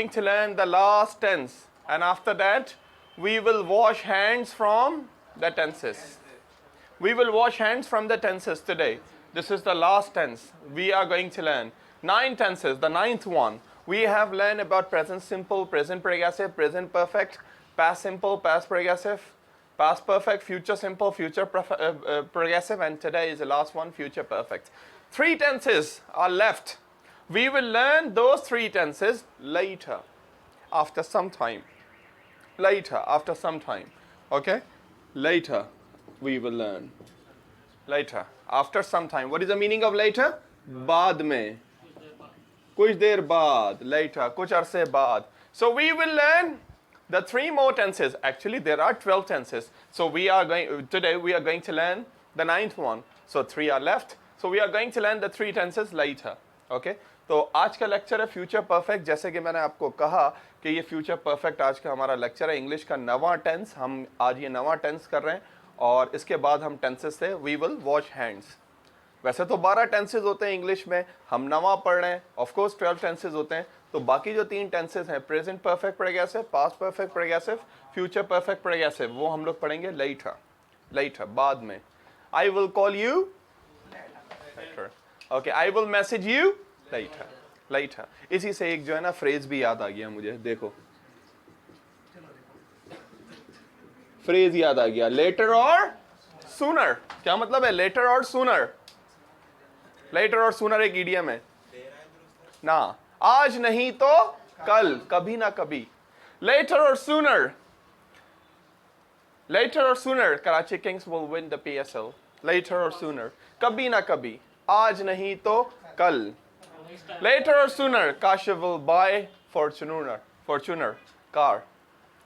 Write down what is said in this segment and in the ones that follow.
going to learn the last tense, and after that we will wash hands from the tenses. We will wash hands from the tenses today. This is the last tense. We are going to learn 9 tenses. The 9th one, we have learned about present simple, present progressive, present perfect, past simple, past progressive, past perfect, future simple, future progressive, and today is the last one, future perfect. 3 tenses are left. We will learn those 3 tenses later, after some time. Later, after some time. Okay? Later, we will learn. Later, after some time. What is the meaning of later? बाद में. कुछ देर बाद. Later, कुछ अरसे बाद. So we will learn the 3 more tenses. Actually, there are 12 tenses. So today we are going to learn the 9th one. So 3 are left. So we are going to learn the 3 tenses later. Okay? तो आज का lecture है future perfect. जैसे कि मैंने आपको कहा कि ये फ्यूचर परफेक्ट आज का हमारा लेक्चर है. इंग्लिश का 9वां टेंस, हम आज ये 9वां टेंस कर रहे हैं और इसके बाद हम टेंसेस से वी विल वॉश हैंड्स. वैसे तो 12 टेंसेस होते हैं इंग्लिश में, हम 9वां पढ़ रहे हैं. ऑफ कोर्स 12 टेंसेस होते हैं. तो बाकी जो 3 टेंसेस हैं, present perfect progressive, past perfect progressive, future perfect progressive, वो हम लोग पढ़ेंगे लेटर, बाद में. I will call you later. Okay, I will message you later. इसी से एक जो है ना फ्रेज भी याद आ गया मुझे. देखो, फ्रेज याद आ गया, लेटर और सूनर. क्या मतलब है letter or sooner? Later or sooner एक इडियम है ना. आज नहीं तो कल, कभी ना कभी. Later or sooner. Later or sooner Karachi Kings will win the PSL. Later or sooner, कभी ना कभी, आज नहीं तो कल. Later or sooner, Kashif will buy Fortuner car.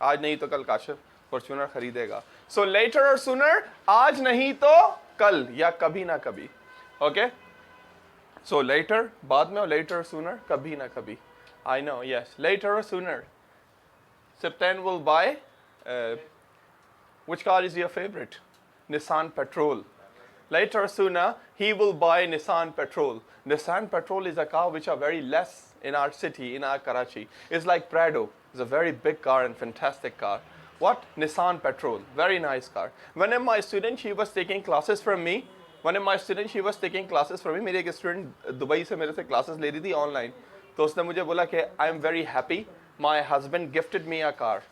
आज नहीं तो कल काशिफ Fortuner खरीदेगा. So later or sooner, आज नहीं तो कल या कभी ना कभी. Okay? So later, बाद में, और later or sooner, कभी ना कभी. I know, yes. Later or sooner. September will buy. Which car is your favorite? Nissan Patrol. Later or sooner, he will buy Nissan Patrol. Nissan Patrol is a car which are very less in our city, in our Karachi. It's like Prado. It's a very big car and fantastic car. What? Nissan Patrol. Very nice car. One of my students, she was taking classes from me. मेरी एक student Dubai से मेरे से classes ले रही थी online. तो उसने मुझे बोला कि I am very happy, my husband gifted me a car.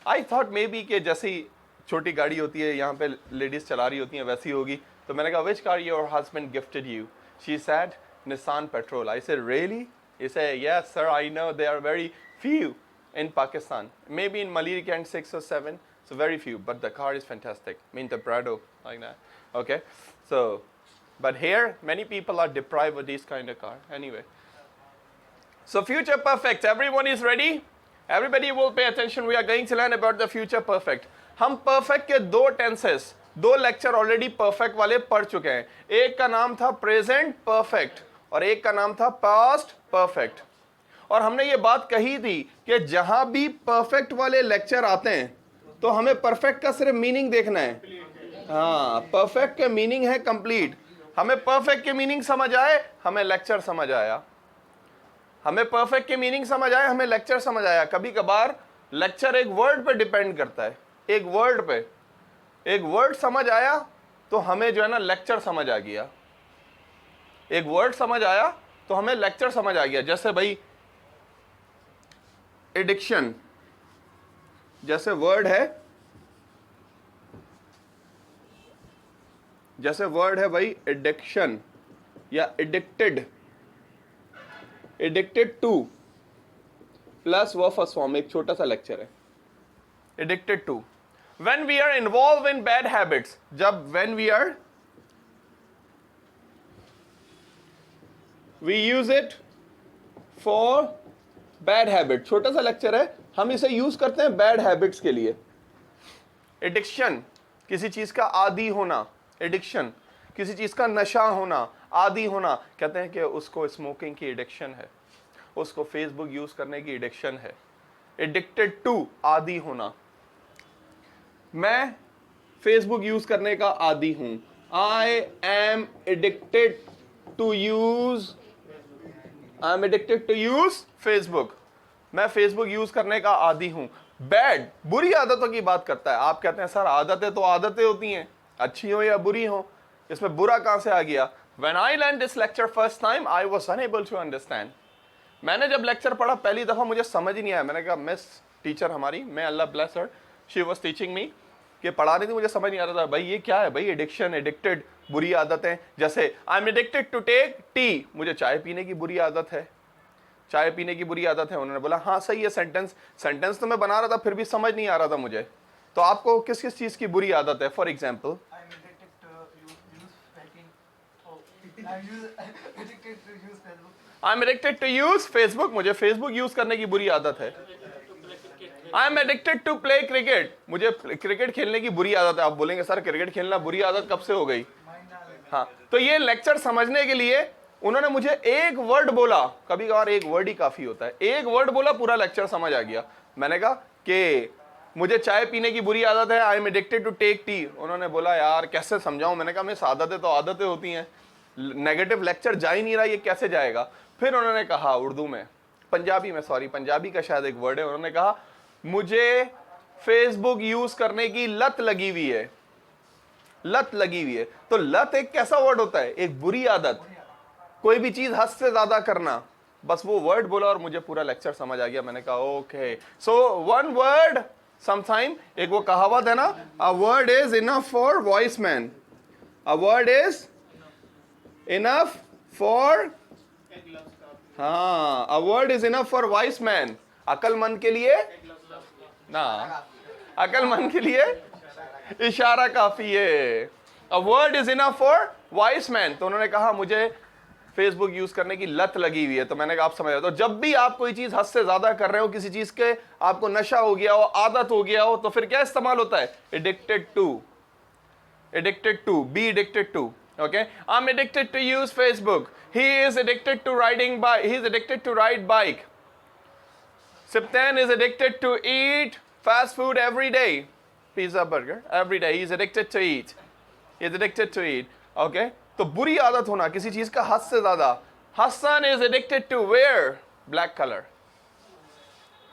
I thought may be कि जैसी छोटी गाड़ी होती है यहाँ पे लेडीज चला रही होती हैं वैसी होगी. तो मैंने कहा which car your husband gifted you? She said Nissan Patrol. I said really? He said yes sir, I know there are very few in Pakistan, maybe in Maliri Kent 6 or 7, so very few, but the car is fantastic. I mean the Prado like that. Okay, so but here many people are deprived of this kind of car anyway. So future perfect, everyone is ready? Everybody will pay attention. We are going to learn about the future perfect. हम perfect के 2 tenses, 2 lecture already perfect वाले पढ़ चुके हैं. एक का नाम था प्रेजेंट परफेक्ट और एक का नाम था पास्ट परफेक्ट. और हमने ये बात कही थी कि जहां भी परफेक्ट वाले लेक्चर आते हैं तो हमें परफेक्ट का सिर्फ मीनिंग देखना है. हाँ, परफेक्ट के मीनिंग है कंप्लीट. हमें परफेक्ट के मीनिंग समझ आए, हमें लेक्चर समझ आया. हमें परफेक्ट के मीनिंग समझ आए, हमें लेक्चर समझ आया. कभी कभार लेक्चर एक वर्ड पे डिपेंड करता है. एक वर्ड समझ आया तो हमें जो है ना लेक्चर समझ आ गया. एक वर्ड समझ आया तो हमें लेक्चर समझ आ गया. जैसे भाई एडिक्शन जैसे वर्ड है भाई एडिक्शन या addicted to plus verb first form. एक छोटा सा लेक्चर है addicted to. When we are involved in bad habits, we use it for bad habit. छोटा सा लेक्चर है, हम इसे यूज करते हैं बैड हैबिट्स के लिए. एडिक्शन किसी चीज का आदी होना, एडिक्शन किसी चीज का नशा होना, आदी होना. कहते हैं कि उसको स्मोकिंग की एडिक्शन है, उसको फेसबुक यूज करने की एडिक्शन है. एडिक्टेड टू, आदी होना. मैं फेसबुक यूज करने का आदी हूं. I am addicted to use Facebook. मैं फेसबुक यूज करने का आदी हूं। बैड, बुरी आदतों की बात करता है। आप कहते हैं सर आदतें तो आदतें होती हैं, अच्छी हो या बुरी हो, इसमें बुरा कहां से आ गया? When I learned this lecture first time, I was unable to understand. मैंने जब लेक्चर पढ़ा पहली दफा मुझे समझ ही नहीं आया। मैंने कहा मिस टीचर हमारी, मैं अल्लाह bless her, she was teaching me, कि पढ़ा रही थी, मुझे समझ नहीं आ रहा था भाई ये क्या है भाई, एडिक्शन, एडिक्टेड, बुरी आदतें। जैसे I am addicted to take tea, मुझे चाय पीने की बुरी आदत है, चाय पीने की बुरी आदत है। उन्होंने बोला हाँ सही है, सेंटेंस तो मैं बना रहा था फिर भी समझ नहीं आ रहा था मुझे। तो आपको किस किस चीज की बुरी आदत है? For example I am addicted to use Facebook, मुझे फेसबुक यूज करने की बुरी आदत है। I am addicted to play cricket, मुझे क्रिकेट खेलने की बुरी आदत है। आप बोलेंगे सर क्रिकेट खेलना बुरी आदत कब से हो गई? हाँ, तो ये लेक्चर समझने के लिए उन्होंने मुझे एक वर्ड बोला, कभी कभार एक वर्ड ही काफी होता है, एक वर्ड बोला पूरा लेक्चर समझ आ गया। मैंने कहा कि मुझे चाय पीने की बुरी आदत है, I am addicted to take tea. उन्होंने बोला यार कैसे समझाऊं? मैंने कहा मिस आदतें तो आदतें होती हैं, नेगेटिव लेक्चर जा ही नहीं रहा, ये कैसे जाएगा? फिर उन्होंने कहा उर्दू में, पंजाबी में, सॉरी पंजाबी का शायद एक वर्ड है, उन्होंने कहा मुझे फेसबुक यूज करने की लत लगी हुई है, लत लगी हुई है। तो लत एक कैसा वर्ड होता है? एक बुरी आदत, कोई भी चीज हद से ज्यादा करना। बस वो वर्ड बोला और मुझे पूरा लेक्चर समझ आ गया। मैंने कहा okay, so one word sometime, एक वो कहावत है ना, a word is enough for wise man, a word is enough for, हाँ, a word is enough for wise man, अकलमंद के लिए ना, अकलमंद के लिए इशारा काफी है। A word is enough for wise man. तो उन्होंने कहा मुझे फेसबुक यूज करने की लत लगी हुई है। तो मैंने कहा आप समझ रहे हो, तो जब भी आप कोई चीज हद से ज्यादा कर रहे हो, किसी चीज के आपको नशा हो गया हो, आदत हो गया हो, तो फिर क्या इस्तेमाल होता है? Addicted to, addicted to, be addicted to. Okay, I'm addicted to use Facebook. He is addicted to riding bike. He's addicted to ride bike. Siptan is addicted to eat fast food every day. Pizza, burger, every day. He's addicted to eat. He's addicted to eat. Okay? तो बुरी आदत होना किसी चीज का हद से ज्यादा। Hassan is addicted to wear black color.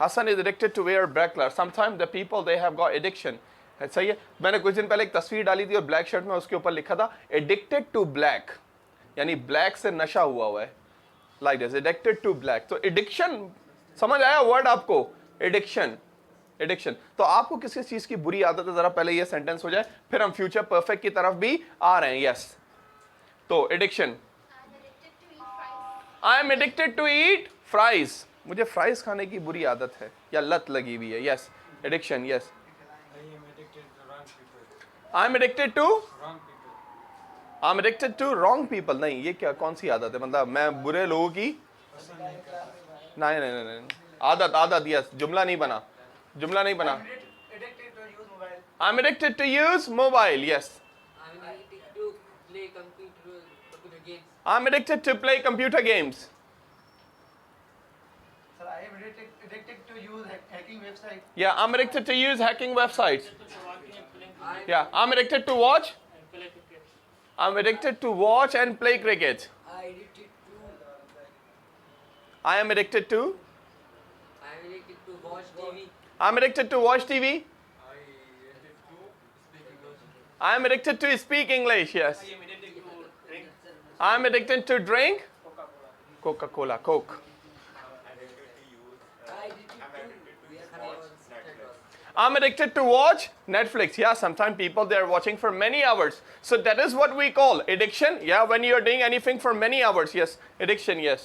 Hassan is addicted to wear black color. Sometimes the people they have got addiction. सही है। मैंने कुछ दिन पहले एक तस्वीर डाली थी और ब्लैक शर्ट में उसके ऊपर लिखा था एडिक्टेड टू ब्लैक, यानी ब्लैक से नशा हुआ है, like this, addicted to black. तो एडिक्शन, समझ आया वर्ड आपको? Addiction, addiction. तो आपको किसी चीज की बुरी आदत है, जरा पहले ये सेंटेंस हो जाए, फिर हम फ्यूचर परफेक्ट की तरफ भी आ रहे हैं। यस, तो addiction, I am addicted to eat fries, मुझे फ्राइज खाने की बुरी आदत है या लत लगी हुई है। Yes, addiction. Yes, I'm addicted to wrong people. I'm addicted to wrong people. नहीं, ये क्या कौन सी आदत है? मतलब मैं बुरे लोगों की नहीं नहीं नहीं नहीं आदत, आदत। यस, जुमला नहीं बना, जुमला नहीं बना। I'm addicted to use mobile. Yes. I'm addicted to play computer games. I'm addicted to play computer games. Sir, I am addicted to use hacking websites. Yeah, I'm addicted to use hacking websites. Yeah, I'm addicted to watch. I'm addicted to watch and play cricket. I am addicted to. I'm addicted to watch TV. I'm addicted to watch TV. I am addicted to speak English. Yes. I am addicted to drink Coca-Cola, Coke. I'm addicted to watch Netflix. Yeah, sometimes people they are watching for many hours. So that is what we call addiction. Yeah, when you are doing anything for many hours. Yes, addiction. Yes.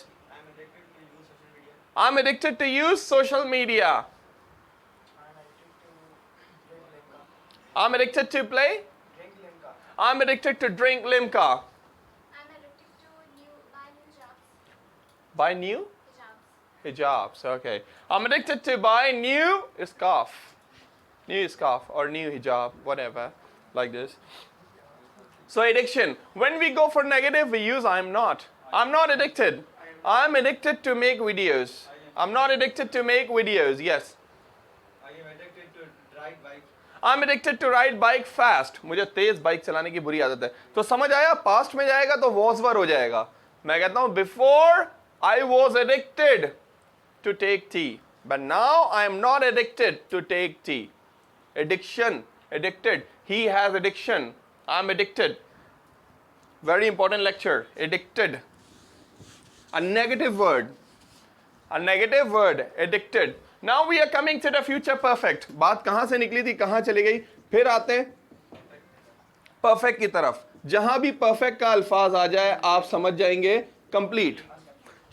I'm addicted to use social media. I'm addicted to play. I'm addicted to drink Limca. I'm addicted to buy new jobs. Buy new Hijabs. hijabs. Okay. I'm addicted to buy new scarf. New scarf or new hijab, whatever, like this. So addiction. When we go for negative, we use I'm not. I'm not addicted. I'm addicted to make videos. I'm not addicted to make videos. Yes. I am addicted to ride bike. I'm addicted to ride bike fast. मुझे तेज bike चलाने की बुरी आदत है। तो समझ आया, past में जाएगा तो was were हो जाएगा। मैं कहता हूँ before I was addicted to take tea. But now I am not addicted to take tea. Addiction, addicted. He has addiction. I am addicted. Very important lecture. Addicted. A negative word. A negative word. Addicted. Now we are coming to the future perfect. बात कहां से निकली थी, कहां चली गई? फिर आते हैं perfect की तरफ. जहां भी perfect का अल्फाज आ जाए आप समझ जाएंगे complete.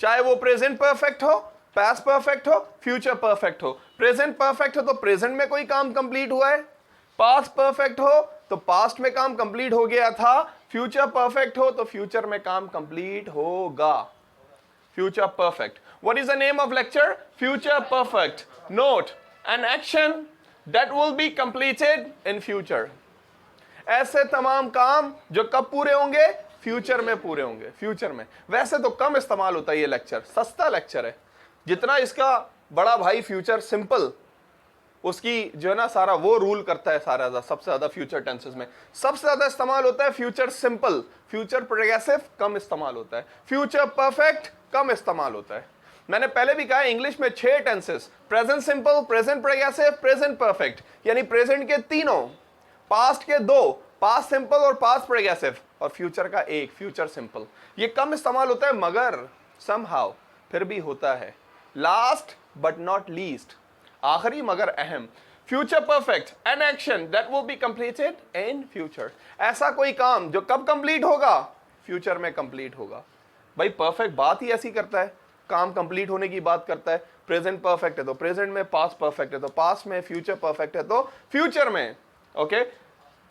चाहे वो present perfect हो, past perfect हो, future perfect हो. present perfect हो तो present में कोई काम complete हुआ है. past perfect हो तो past में काम complete हो गया था. future perfect हो तो future में काम complete होगा. future perfect. What is the name of lecture? Future perfect. Note, an action that will be completed in future. ऐसे तमाम काम जो कब पूरे होंगे? फ्यूचर में पूरे होंगे. फ्यूचर में. वैसे तो कम इस्तेमाल होता है ये लेक्चर, सस्ता लेक्चर है. जितना इसका बड़ा भाई फ्यूचर सिंपल, उसकी जो है ना सारा वो रूल करता है सारा सबसे ज्यादा फ्यूचर टेंसेस में. सबसे ज्यादा इस्तेमाल होता है फ्यूचर सिंपल. फ्यूचर प्रोग्रेसिव कम इस्तेमाल होता है. फ्यूचर परफेक्ट कम इस्तेमाल होता है. मैंने पहले भी कहा इंग्लिश में 6 tenses: present simple, present progressive, present perfect. यानी प्रेजेंट के 3, पास्ट के 2, पास्ट सिंपल और पास्ट प्रोग्रेसिव, और फ्यूचर का 1, फ्यूचर सिंपल. ये कम इस्तेमाल होता है मगर समहाउ फिर भी होता है. लास्ट बट नॉट लीस्ट, आखिरी मगर अहम. Future perfect, an action that will be completed in future. ऐसा कोई काम जो कब कंप्लीट होगा? फ्यूचर में कंप्लीट होगा. भाई परफेक्ट बात ही ऐसी करता है, काम कंप्लीट होने की बात करता है. प्रेजेंट परफेक्ट है तो प्रेजेंट में, पास्ट परफेक्ट है तो पास्ट में, फ्यूचर परफेक्ट है तो फ्यूचर में. ओके,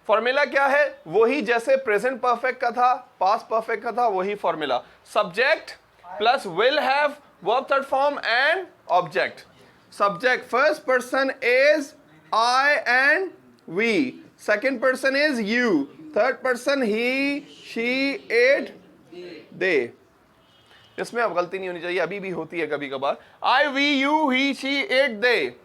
फॉर्मूला क्या है? वही जैसे प्रेजेंट परफेक्ट का था, पास्ट परफेक्ट का था, वही formula. Subject plus will have, verb third form and object. Subject first person is I and we, second person is you, third person he, she, it, they. इसमें अब गलती नहीं होनी चाहिए, अभी भी होती है कभी कभार. I, we, you, he, she, it, they.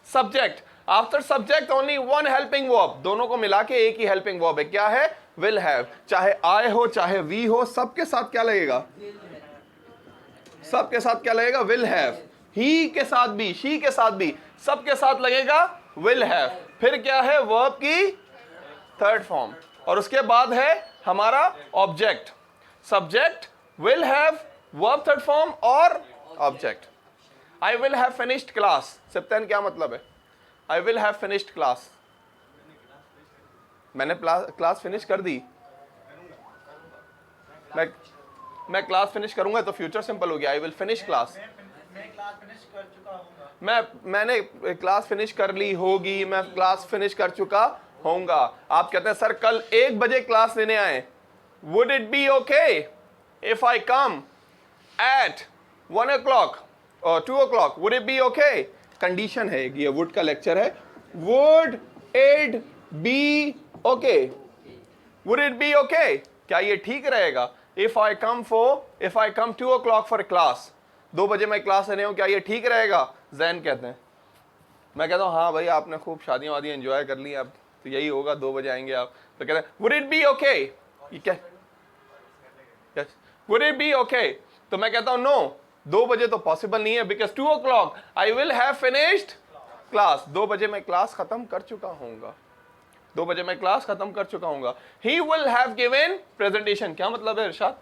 Subject. After subject only one helping verb. दोनों को मिला के एक ही helping verb है. क्या है? Will have. चाहे I हो चाहे we हो, सबके साथ क्या लगेगा? सबके साथ क्या लगेगा? Will have. He के साथ भी, she के साथ भी, सबके साथ लगेगा will have. फिर क्या है? verb की थर्ड फॉर्म, और उसके बाद है हमारा object. Subject, will have, verb third form और object. I will have finished class. सप्तान क्या मतलब है? I will have finished class. मैंने क्लास फिनिश कर दी. मैं क्लास फिनिश करूंगा तो फ्यूचर सिंपल हो गया. I will finish class. मैं क्लास फिनिश कर चुका हूँगा. मैंने क्लास फिनिश कर ली होगी, मैं क्लास फिनिश कर चुका होऊंगा. आप कहते हैं सर कल 1 बजे क्लास लेने आए. Would it be okay if I come at 1 o'clock or 2 o'clock? Would it be okay? Condition है, ये वुड का लेक्चर है. Would it be okay? Would it be okay? क्या ये ठीक रहेगा? If I come 2 o'clock for class, 2 बजे मैं क्लास लेने हूँ, क्या ये ठीक रहेगा? जैन कहते हैं. मैं कहता हूँ हाँ भाई आपने खूब शादियाँ वादियाँ एंजॉय कर ली, अब तो यही होगा, 2 बजे आएंगे आप. तो कहते हैं would it be okay? ये क्या? Yes. Would it be okay? तो मैं कहता हूँ no, 2 बजे तो पॉसिबल नहीं है, because 2 o'clock I will have finished class. 2 बजे मैं क्लास खत्म कर चुका हूँगा. 2 बजे मैं क्लास खत्म कर चुका हूँगा. He will have given presentation. क्या मतलब है इरशाद?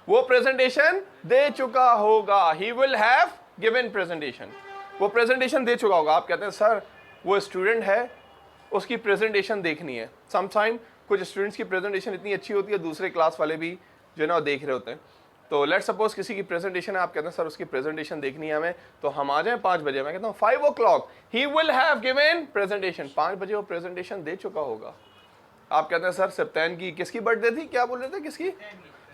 वो प्रेजेंटेशन दे चुका होगा. He will have given presentation. वो प्रेजेंटेशन दे चुका होगा. आप कहते हैं सर वो स्टूडेंट है, उसकी प्रेजेंटेशन देखनी है. समटाइम कुछ स्टूडेंट्स की प्रेजेंटेशन इतनी अच्छी होती है, दूसरे क्लास वाले भी जो है ना देख रहे होते हैं. तो लेट्स सपोज किसी की प्रेजेंटेशन है, आप कहते हैं सर उसकी प्रेजेंटेशन देखनी है हमें, तो हम आ जाएं 5 बजे. मैं कहता हूँ 5 o'clock he will have given presentation. 5 बजे वो प्रेजेंटेशन दे चुका होगा. आप कहते हैं सर सप्तान की किसकी बर्थडे थी? क्या बोल रहे थे? किसकी?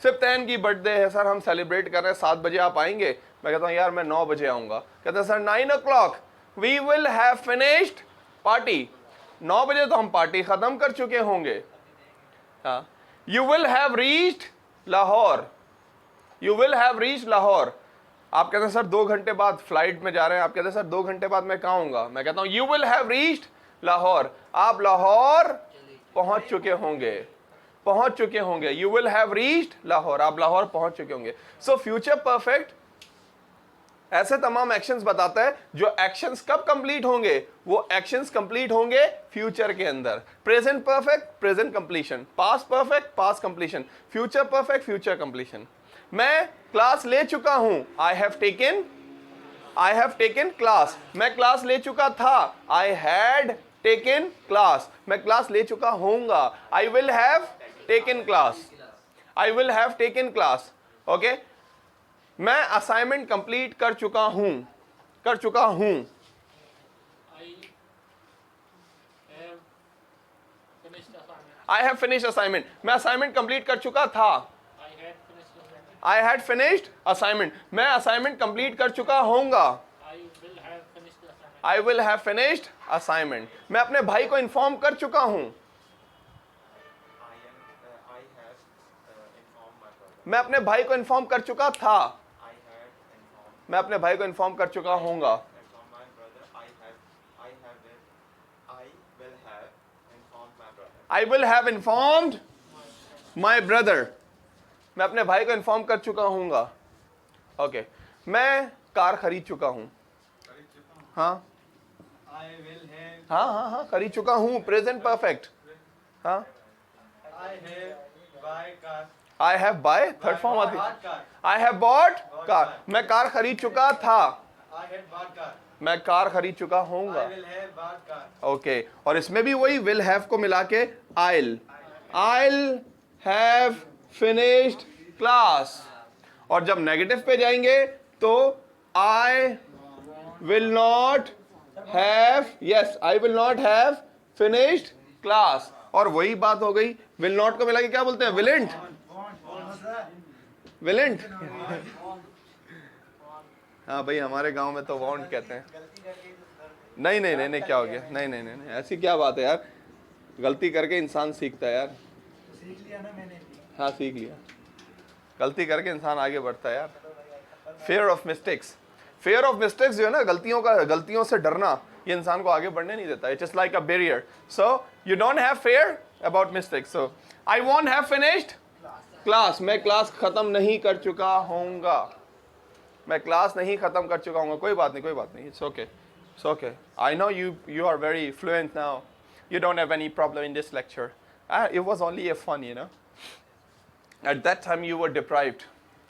सप्तान की बर्थडे है सर, हम सेलिब्रेट कर रहे हैं, 7 बजे आप आएंगे? मैं कहता हूँ यार मैं 9 बजे आऊँगा. कहते हैं sir 9 o'clock we will have finished party. 9 बजे तो हम पार्टी ख़त्म कर चुके होंगे. हाँ. You will have reached Lahore. You will have reached Lahore. आप कहते हैं सर 2 घंटे बाद फ्लाइट में जा रहे हैं. आप कहते हैं सर 2 घंटे बाद मैं कहाँ होऊंगा? मैं कहता हूँ You will have reached Lahore. आप लाहौर पहुँच चुके होंगे. You will have reached Lahore. आप लाहौर पहुँच चुके होंगे. So future perfect ऐसे तमाम एक्शंस बताता है जो एक्शंस कब कंप्लीट होंगे, वो एक्शंस कंप्लीट होंगे फ्यूचर के अंदर। Present perfect, present completion, past perfect, past completion, future perfect, future completion. मैं क्लास ले चुका हूं, आई हैव टेकन क्लास। मैं क्लास ले चुका था, आई हैड टेकन क्लास। मैं क्लास ले चुका होऊंगा, I will have taken class, I will have taken class. Okay, मैं असाइनमेंट कंप्लीट कर चुका हूं, कर चुका हूं। I have finished assignment. I have finished assignment. मैं असाइनमेंट कंप्लीट कर चुका था, I had finished I had finished assignment. assignment. मैं असाइनमेंट कंप्लीट कर चुका होऊंगा, I will have finished the assignment. I will have finished assignment. मैं अपने भाई को इन्फॉर्म कर चुका हूं, I have informed my brother. मैं अपने भाई को इन्फॉर्म कर चुका था, I had informed मैं अपने भाई को इन्फॉर्म कर चुका होऊंगा। my brother. I will have informed my I will have informed my brother. brother. मैं अपने भाई को इन्फॉर्म कर चुका होऊंगा। ओके, मैं कार खरीद चुका हूं, हाँ I will have. हाँ हाँ हाँ खरीद चुका हूं, प्रेजेंट परफेक्ट। हाँ, I have buy car. I have buy, third form आती है, Bought car. I have bought car. मैं कार खरीद चुका था, I had bought car. मैं कार खरीद चुका होऊंगा। I will have bought car. Okay, और इसमें भी वही विल हैव को मिला के आइल हैव फिनिश्ड क्लास। और जब नेगेटिव पे जाएंगे तो I will not have, yes I will not have finished class. और वही बात हो गई, विल नॉट को मिला के क्या बोलते हैं, विलेंट, विलेंट। हाँ भाई, हमारे गांव में तो वॉन्ट कहते हैं। नहीं नहीं नहीं नहीं, क्या हो गया, नहीं नहीं नहीं नहीं, ऐसी क्या बात है यार, गलती करके इंसान सीखता है यार। सीख लिया ना मैंने। हाँ सीख लिया, गलती करके इंसान आगे बढ़ता है यार। Fair of mistakes, fair of mistakes जो है ना, गलतियों से डरना, ये इंसान को आगे बढ़ने नहीं देता। It's just like a barrier. So you don't have fair about mistakes. So I won't have finished class, मैं क्लास खत्म नहीं कर चुका होऊंगा, मैं क्लास नहीं खत्म कर चुका हूँ। कोई बात नहीं, कोई बात नहीं, it's okay, it's okay. I know you are very fluent now, you don't have any problem in this lecture. It was only a fun, you know. At that time you were deprived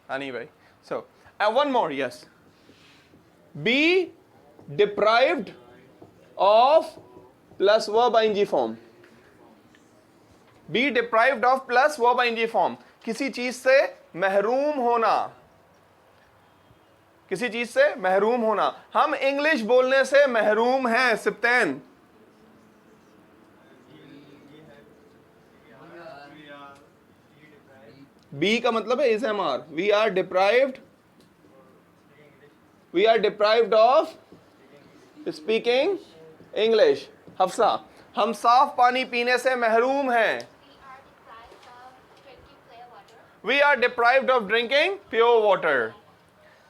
anyway. So one more, yes, be deprived of plus verb ing form. Be deprived of plus verb ing form. किसी चीज से महरूम होना, किसी चीज से महरूम होना। हम इंग्लिश बोलने से महरूम हैं सिप्तैन। बी का मतलब है is am are, we are deprived of speaking English. Hafsa, हम साफ पानी पीने से महरूम हैं। We are deprived of drinking pure water. We are deprived of drinking pure water.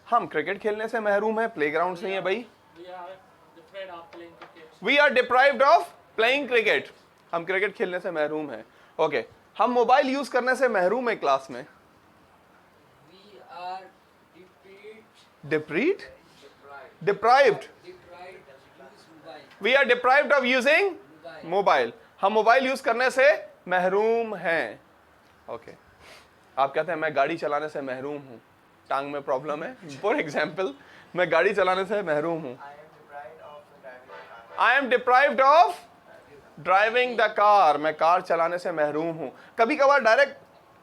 हम क्रिकेट खेलने से महरूम हैं, प्लेग्राउंड नहीं है भाई। We are deprived of playing cricket. We are deprived of playing cricket. हम क्रिकेट खेलने से महरूम हैं। ओके, हम मोबाइल यूज करने से महरूम हैं क्लास में। We are deprived. Deprived, Deprived. Deprived, Deprived of use mobile. We are deprived of using Mobile. Mobile. हम मोबाइल यूज करने से महरूम हैं। ओके, आप कहते हैं मैं गाड़ी चलाने से महरूम हूँ, टांग में प्रॉब्लम है, फॉर एग्जाम्पल मैं गाड़ी चलाने से महरूम हूँ। I am deprived of driving I am deprived of driving car. The car, मैं कार चलाने से महरूम हूँ। कभी कभार डायरेक्ट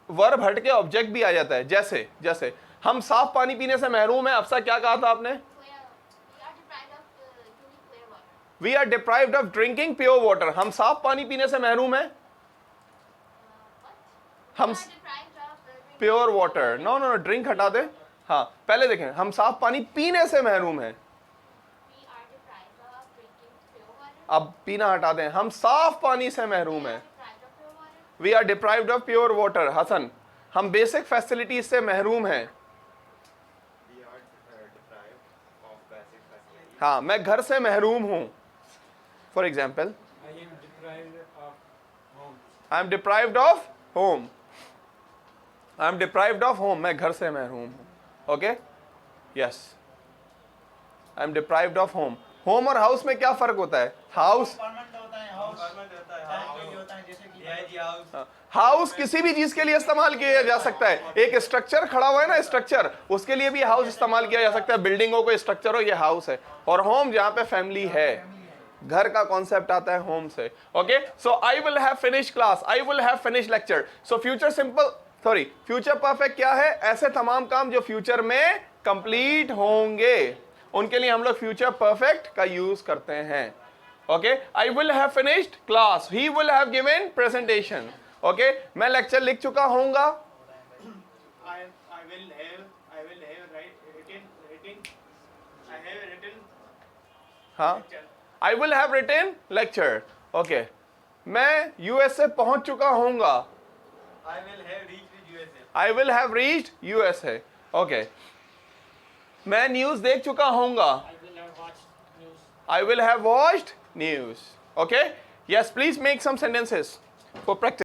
वर्ब हट के ऑब्जेक्ट भी आ जाता है, जैसे जैसे हम साफ पानी पीने से महरूम हैं। अफसा क्या कहा था आपने? We are deprived of drinking pure we water. Are deprived of drinking pure water, हम साफ पानी पीने से महरूम हैं। What? हम We are deprived of drinking pure water, no no no, drink हटा दे। हाँ, पहले देखें, हम साफ पानी पीने से महरूम हैं। We are deprived of drinking pure water. अब पीना हटा दें, हम साफ पानी से महरूम हैं। Deprived of pure water. We are deprived of pure water. Hasan, हम बेसिक फैसिलिटीज से महरूम हैं। We are deprived of basic facilities. हाँ, मैं घर से महरूम हूँ। For example, I am deprived of home. I am deprived of home, I am deprived of home, मैं घर से महरूम हूँ। Okay, yes, I am deprived of home. Home और हाउस में क्या फर्क होता है? हाउस परमानेंट होता है हाउस टाइम के लिए होता है, जैसे कि हाउस किसी भी चीज के लिए इस्तेमाल किया जा सकता है. एक स्ट्रक्चर खड़ा हुआ है ना, स्ट्रक्चर, उसके लिए भी हाउस इस्तेमाल किया जा सकता है. बिल्डिंग हो, कोई स्ट्रक्चर हो, ये हाउस है. और होम जहां पे फैमिली है, घर का कॉन्सेप्ट आता है होम से. Okay, so I will have finish class, I will have finish lecture. So future simple, sorry, future perfect क्या है? ऐसे तमाम काम जो फ्यूचर में कंप्लीट होंगे, उनके लिए हम लोग फ्यूचर परफेक्ट का यूज करते हैं. Okay, I will have finished class, he will have given presentation. Okay, मैं लेक्चर लिख चुका होऊंगा. हाँ, I will have written lecture. Okay, मैं यूएस से पहुंच चुका होऊंगा. I will have reached USA. Okay, मैं न्यूज देख चुका होऊंगा. I will have watched news. I will have watched news. Okay, yes, please make some sentences for practice.